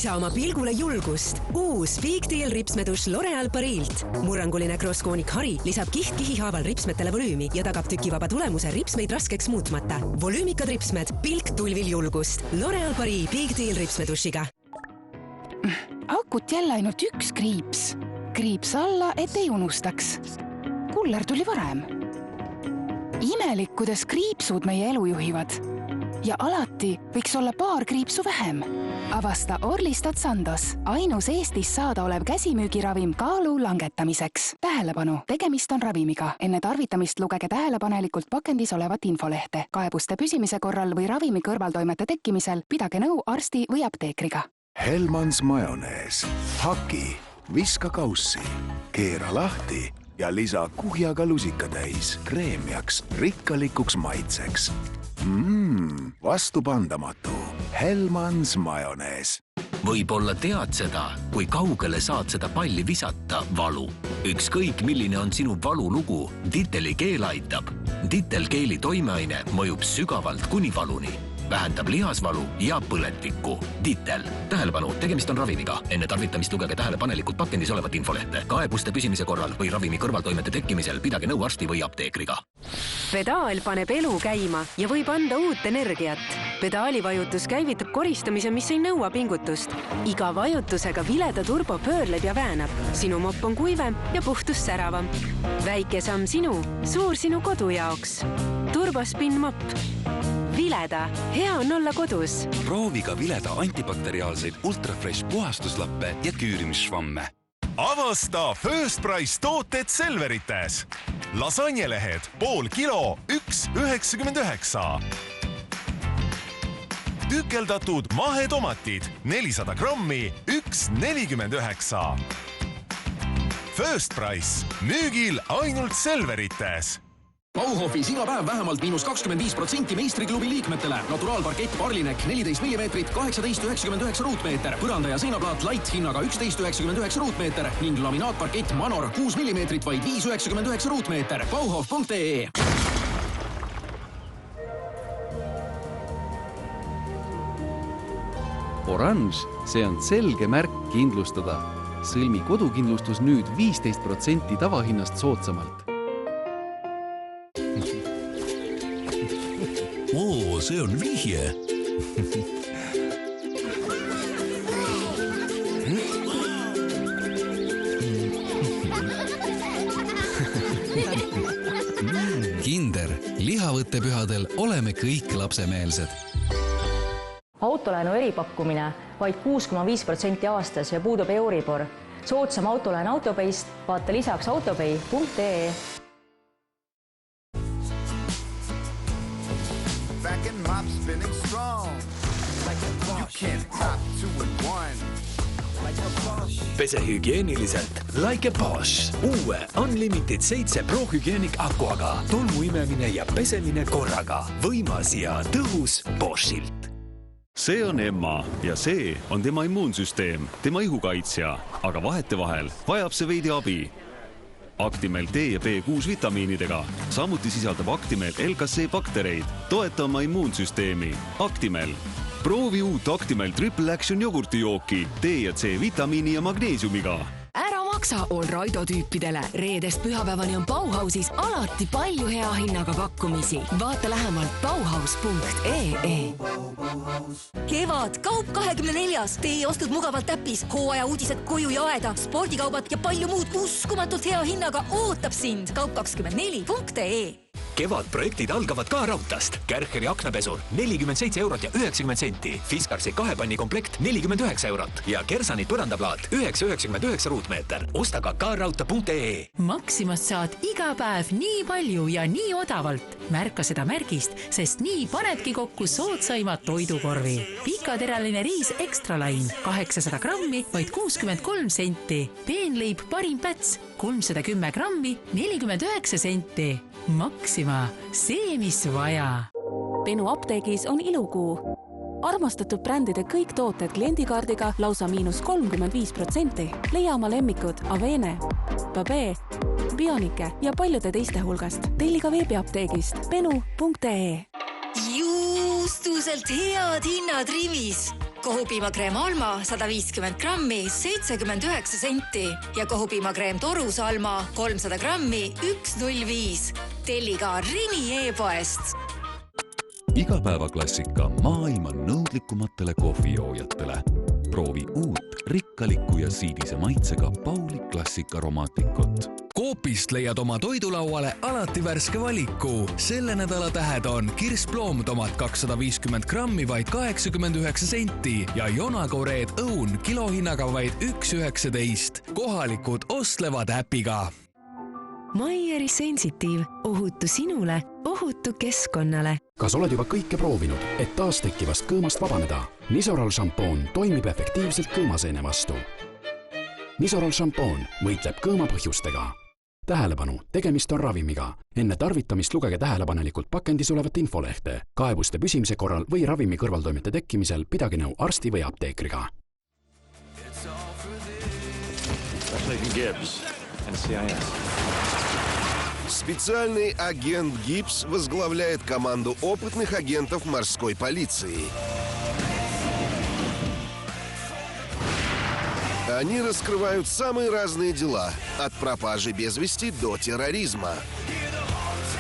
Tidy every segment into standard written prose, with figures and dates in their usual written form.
Lisa oma pilgule julgust. Uus Big Deal ripsmeduš L'Oreal Parilt. Murranguline crosskoonik hari lisab kiht-kihi haaval ripsmetele volüümi ja tagab tükivaba tulemuse ripsmeid raskeks muutmata. Volüümikad ripsmed, pilk tulvil julgust. L'Oreal Paris Big Deal ripsmedušiga. Akut jälle ainult üks kriips. Kriips alla, et ei unustaks. Kuller tuli varem. Imelik, kuidas kriipsud meie elu juhivad. Ja alati võiks olla paar kriipsu vähem. Avasta Orlistat Sandos, ainus Eestis saada olev käsimüügiravim kaalu langetamiseks. Tähelepanu, tegemist on ravimiga. Enne tarvitamist lugege tähelepanelikult pakendis olevat infolehte. Kaebuste püsimise korral või ravimi kõrvaltoimete tekkimisel pidage nõu arsti või apteekriga. Hellmans majonees. Haki, viska kaussi, keera lahti ja lisa kuhjaga lusika täis kreemiaks, rikkalikuks maitseks. Vastupandamatu. Hellmans majonees. Võib-olla tead seda, kui kaugele saad seda palli visata valu. Ükskõik milline on sinu valulugu, Diteli keel aitab. Ditel keeli toimeaine mõjub sügavalt kuni valuni. Vähendab lihasvalu ja põletikku. Ditel. Tähelepanu, tegemist on ravimiga. Enne tarvitamist lugege tähelepanelikult pakendis olevat infolehte. Kaebuste püsimise korral või ravimi kõrvaltoimete tekkimisel pidage nõu arsti või apteekriga. Pedaal paneb elu käima ja võib anda uut energiat. Pedaalivajutus käivitab koristamise, mis ei nõua pingutust. Iga vajutusega vileda turbo pöörleb ja väänab. Sinu mopp on kuivem ja puhtus säravam. Väike samm sinu, suur sinu kodu jaoks. Turbospin mopp. Vileda. Hea on olla kodus. Proovi ka Vileda antibakteriaalseid ultrafresh puhastuslappe ja küürimisšvamme. Avasta First Price tooted Selverites. Lasagnelehed pool kilo 1,99. Tükeldatud mahetomatid 400 grammi 1,49. First Price müügil ainult Selverites. Bauhofis iga päev vähemalt -25% meistriklubi liikmetele. Naturaalparkett Parlinek 14 mm, 18,99 ruutmeeter. Põranda- ja seinaplaat Light hinnaga 11,99 ruutmeeter ning laminaatparkett Manor 6 mm vaid 5,99 ruutmeeter. Bauhof.ee. Oranž, see on selge märk kindlustada. Sõlmi kodukindlustus nüüd 15% tavahinnast soodsamalt. Oo, see on vihje. Kinder, lihavõttepühadel oleme kõik lapsemeelsed. Autolaenu eripakkumine vaid 6,5% aastas ja puudub Euribor. Soodsam autolaen Autopeist, vaata lisaks autopay.ee. Pese hügieniliselt like a Bosch. Uue Unlimited 7 Pro hügienik akuaga. Tolmuimemine ja pesemine korraga. Võimas ja tõhus Boschilt. See on Emma ja see on tema immuunsüsteem, tema ihukaitsja, aga vahetevahel vajab see veidi abi. Actimel D ja B6 vitamiinidega. Samuti sisaldab Actimel LKC baktereid. Toeta oma immuunsüsteemi. Actimel. Proovi uut Actimel Triple Action jogurtijooki D ja C vitamiini ja magneesiumiga. Ära maksa Allraido tüüpidele. Reedest pühapäevani on Bauhausis alati palju hea hinnaga pakkumisi. Vaata lähemalt bauhaus.ee. Kevad, Kaup 24. Teie ostud mugavalt täppis. Hooaja uudised koju ja aeda, spordikaubad ja palju muud uskumatult hea hinnaga ootab sind. Kaup24.ee. Kevadprojektid algavad ka raudtast. Kärcheri aknapesur 47 eurot ja 90 senti. Fiskarsi 2 panni komplekt 49 eurot ja Kersanit põrandaplaat 9,99 ruutmeeter. Osta ka raudta.ee. Maximast saad iga päev nii palju ja nii odavalt. Märka seda märgist, sest nii panedki kokku soodsaimad toidukorvi. Pikateraline riis Extralain 800 grammi vaid 63 senti. Peenleib parim päts 310 grammi 49 senti. Maxima, see mis vaja. Benu apteegis on ilukuu. Armastatud brändide kõik tooted kliendikaardiga lausa -35%. Leia oma lemmikud Avene, Babé, Bionike ja paljude teiste hulgast. Telli ka veebiapteegist benu.ee. Juustuselt head hinnad Rivis. kohupiimakreem Alma 150 grammi 79 senti ja kohupiimakreem Torus Alma 300 grammi 1,05. Telli ka Rimi e-poest. Igapäevaklassika maailma nõudlikumatele kohvijoojatele. Proovi uut, rikkalikku ja siidise maitsega Pauli klassika aromaatikut. Coopist leiad oma toidulauale alati värske valiku. Selle nädala tähed on kirsploomtomat 250 grammi vaid 89 senti ja jonakoreed õun kilohinnaga vaid 1,19. Kohalikud ostlevad äpiga. Maieri Sensitive. Ohutu sinule, ohutu keskkonnale. Kas oled juba kõike proovinud, et taas tekkivast kõõmast vabaneda? Nisoral šampoon toimib efektiivselt kõõmaseene vastu. Nisoral šampoon võitleb kõõma põhjustega. Tähelepanu, tegemist on ravimiga. Enne tarvitamist lugege tähelepanelikult pakendis olevat infolehte. Kaebuste püsimise korral või ravimi kõrvaltoimete tekkimisel pidage nõu arsti või apteekriga. Специальный агент Гибс возглавляет команду опытных агентов морской полиции. Они раскрывают самые разные дела, от пропажи без вести до терроризма.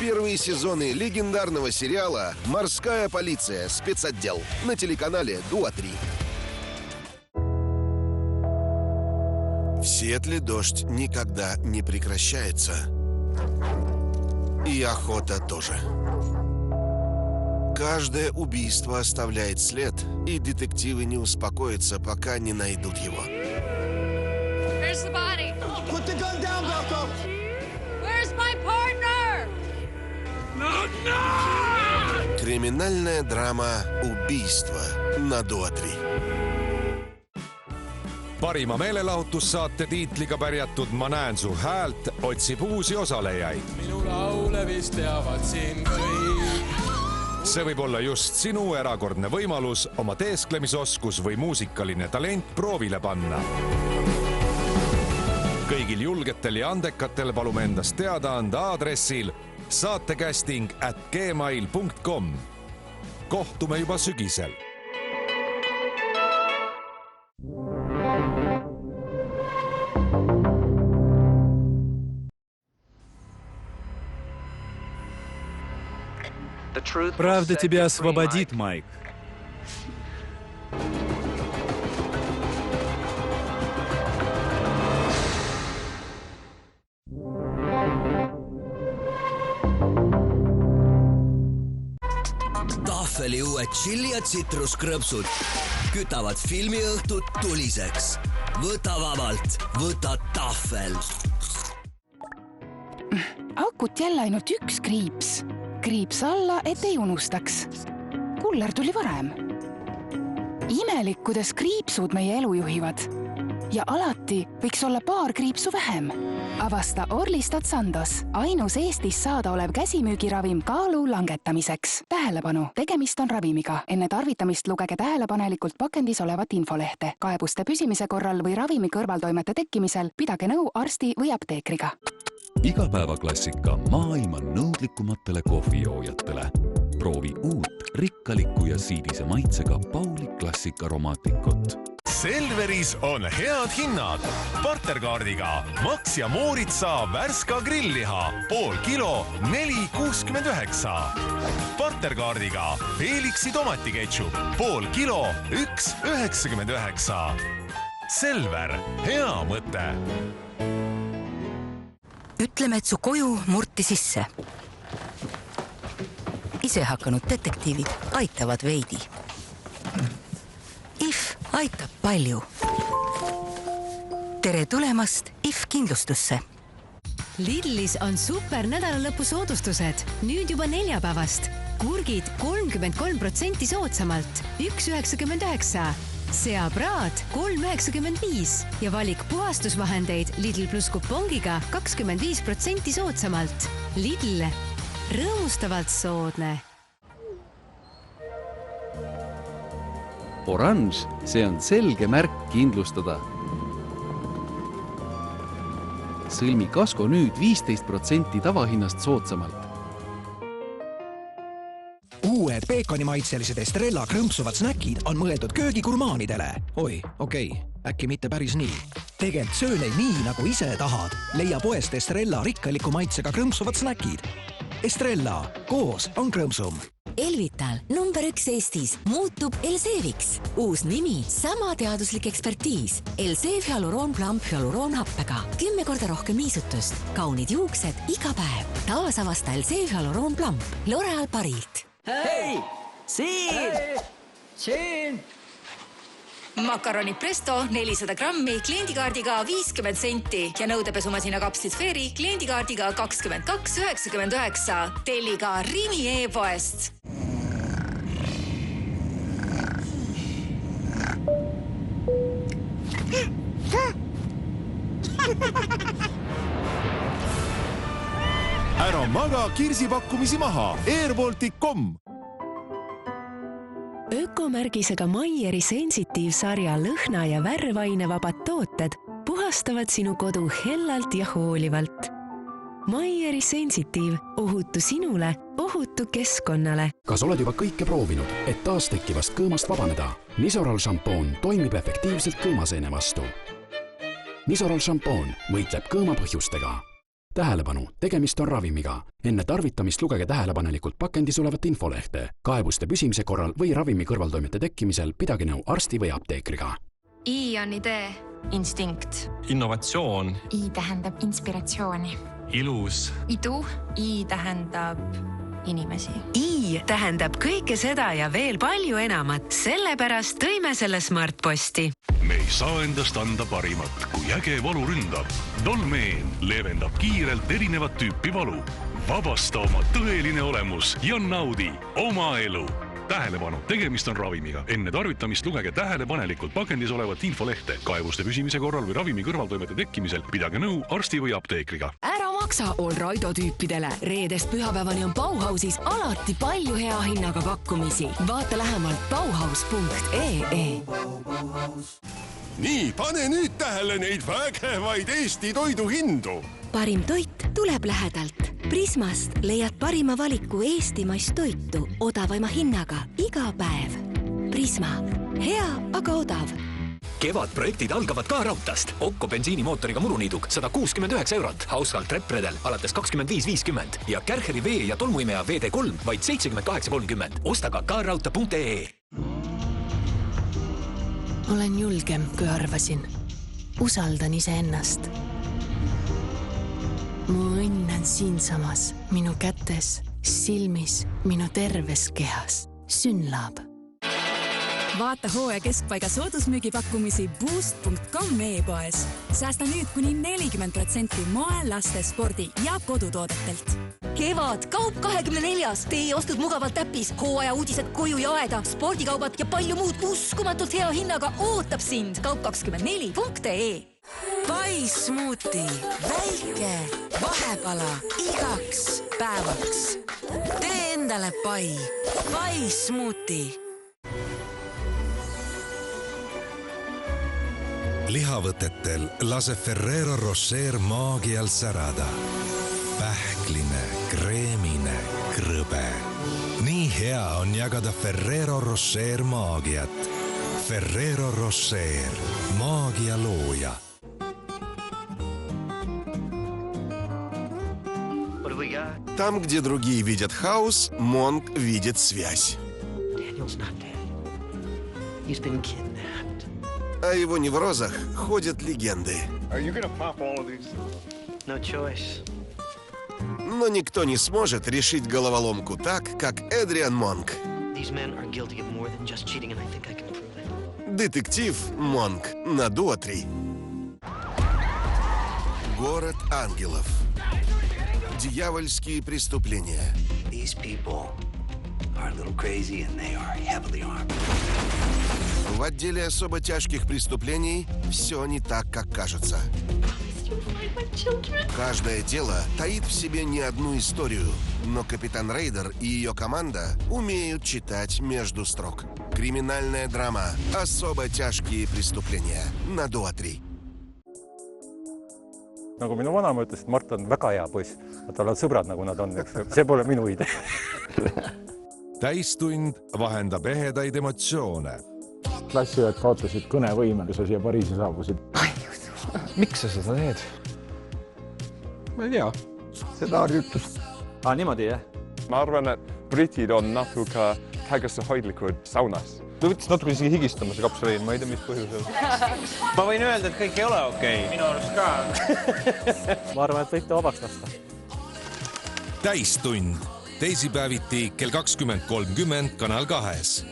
Первые сезоны легендарного сериала «Морская полиция. Спецотдел» на телеканале ДУА-3. В Сиэтле дождь никогда не прекращается. И охота тоже. Каждое убийство оставляет след, и детективы не успокоятся, пока не найдут его. Where's the body? Put the gun down, Belko! Where's my partner? No! Криминальная драма «Убийство» на ДУА-3. Parima meelelahutussaate tiitliga pärjatud Ma näen su häält otsib uusi osalejaid. Minu laule vist teavad siin kõik. See võib olla just sinu erakordne võimalus oma teesklemisoskus või muusikaline talent proovile panna. Kõigil julgetel ja andekatel palume endast teada anda aadressil saatekästing@gmail.com. Kohtume juba sügisel. Правда тебя освободит, Майк. Tahveli uued chili ja tsitruskrõpsud kütavad filmiõhtut tuliseks. Võta vabalt, võta Tahvel. Akut jälle ainult üks kriips. Kriips alla, et ei unustaks. Kuller tuli varem. Imelik, kuidas kriipsud meie elu juhivad. Ja alati võiks olla paar kriipsu vähem. Avasta Orlistat Sandos, ainus Eestis saada olev käsimüügiravim kaalu langetamiseks. Tähelepanu, tegemist on ravimiga. Enne tarvitamist lugege tähelepanelikult pakendis olevat infolehte. Kaebuste püsimise korral või ravimi kõrvaltoimete tekkimisel pidage nõu arsti või apteekriga. Igapäevaklassika maailma nõudlikumatele kohvijoojatele. Proovi uut, rikkalikku ja siidise maitsega Pauli klassika aromaatikut. Selveris on head hinnad. Partnerkaardiga Max ja Mooritsa värska grillliha pool kilo 4,69. Partnerkaardiga Felixi tomatiketšup pool kilo 1,99. Selver, hea mõte. Ütleme, et su koju murti sisse. Ise hakanud detektiivid aitavad veidi. IF aitab palju. Tere tulemast IF kindlustusse. Lidlis on super nädalalõpu soodustused. Nüüd juba neljapäevast. Kurgid 33% soodsamalt. 1,99. Seapraad 3,95 ja valik puhastusvahendeid Lidl pluss kupongiga 25% soodsamalt. Lidl. Rõõmustavalt soodne. Oranž, see on selge märk kindlustada. Sõlmi kasko nüüd 15% tavahinnast soodsamalt. Uued peekonimaitselised Estrella krõmpsuvad snäkid on mõeldud köögigurmaanidele. Oi, okei, äkki mitte päris nii. Tegelt söö neid nii, nagu ise tahad. Leia poest Estrella rikkaliku maitsega krõmpsuvad snäkid. Estrella, koos on krõmpsum. Elvital, number 1 Eestis, muutub Elseviks. Uus nimi, sama teaduslik ekspertiis. Elsev hyaluroonplamp hyaluroonhappega. 10 korda rohkem niisutust. Kaunid juuksed iga päev. Taasavasta Elsev hyaluroonplamp L'Oreal Parilt. Hei! Siin! Siin! Makaroni Presto 400 grammi kliendikaardiga 50 senti ja nõudepesumasina kapslid Fairy kliendikaardiga 22,99. Telli ka Rimi e-poest. Ära maga kirsipakkumisi maha. Airbaltic.com. Ökomärgisega Maieri sensitiivsarja lõhna ja värvainevabad tooted puhastavad sinu kodu hellalt ja hoolivalt. Maieri sensitiiv, ohutu sinule, ohutu keskkonnale. Kas oled juba kõike proovinud, et taas tekkivast kõõmast vabaneda? Nisoral šampoon toimib efektiivselt kõõmaseene vastu. Nisoral šampoon võitleb kõõma põhjustega. Tähelepanu, tegemist on ravimiga. Enne tarvitamist lugege tähelepanelikult pakendis olevat infolehte. Kaebuste püsimise korral või ravimi kõrvaltoimete tekkimisel pidage nõu arsti või apteekriga. I on idee. Instinkt. Innovatsioon. I tähendab inspiratsiooni. Ilus. Idu. I tähendab inimesi. I tähendab kõike seda ja veel palju enamat. Sellepärast tõime selle Smartposti. Me ei saa endast anda parimat, kui äge valu ründab. Dolmeen leevendab kiirelt erinevat tüüpi valu. Vabasta oma tõeline olemus ja naudi oma elu. Tähelepanu, tegemist on ravimiga. Enne tarvitamist lugege tähelepanelikult pakendis olevat infolehte. Kaebuste püsimise korral või ravimi kõrvaltoimete tekkimisel pidage nõu arsti või apteekriga. Ära maksa All Raido tüüpidele. Reedest pühapäevani on Bauhausis alati palju hea hinnaga pakkumisi. Vaata lähemalt bauhaus.ee. Nii, pane nüüd tähele neid vägevaid Eesti toiduhindu. Parim toit tuleb lähedalt. Prismast leiad parima valiku eestimaist toitu odavaima hinnaga iga päev. Prisma. Hea, aga odav. Kevadprojektid algavad ka raudtast. Okko bensiinimootoriga muruniiduk 169 €. Household Trepredel alates 25,50 ja Kärcheri vee- ja tolmuimeja VD3 vaid 78,30. Osta ka raudta.ee. Olen julgem, kui arvasin. Usaldan iseennast. Mu õnn on siinsamas, minu kätes, silmis, minu terves kehas. Synlab. Vaata hooaja keskpaiga soodusmüügipakkumisi boost.com e-poes. Säästa nüüd kuni 40% moe, laste, spordi ja kodutoodetelt. Kevad, kaup 24. Teie ostud mugavalt täppis, hooaja uudised koju ja aeda, spordikaubad ja palju muud uskumatult hea hinnaga ootab sind. kaup24.ee. Pai smuuti, väike, vahepala, igaks päevaks. Tee endale pai, Pai smuuti. Lihavõtetel lase Ferrero Rocher maagial särada. Pähkline, kreemine, krõbe. Nii hea on jagada Ferrero Rocher maagiat. Ferrero Rocher, maagia looja. Там, где другие видят хаос, Монк видит связь. О его неврозах ходят легенды. Но никто не сможет решить головоломку так, как Эдриан Монк. Детектив Монк на Дуа-3. Город ангелов. Дьявольские преступления. В отделе особо тяжких преступлений все не так, как кажется. Каждое дело таит в себе не одну историю, но капитан Рейдер и ее команда умеют читать между строк. Криминальная драма «Особо tяжкие преступления» на Дуа-3. Nagu minu vanaema ütles, et Mart on väga hea poiss, et tal on sõbrad, nagu nad on. See pole minu idee. täistund vahendab ehedaid emotsioone. Klassiõed kaotasid kõnevõime, kui sa siia Pariisi saabusid. Miks sa seda teed? Ma ei tea. Seda Harri ütles. Niimoodi, jah? Ma arvan, et britid on natuke tagasihoidlikud saunas. Ta võttis natuke isegi higistama see kapsaliin, ma ei tea, mis põhjusel. Ma võin öelda, et kõik ei ole okei. Minu arust ka. Ma arvan, et võite vabaks lasta. Täistund. Teisipäeviti kell 20.30 Kanal 2.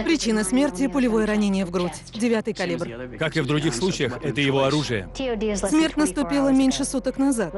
Причина смерти – пулевое ранение в грудь. 9-й калибр. Как и в других случаях, это его оружие. Смерть наступила меньше суток назад.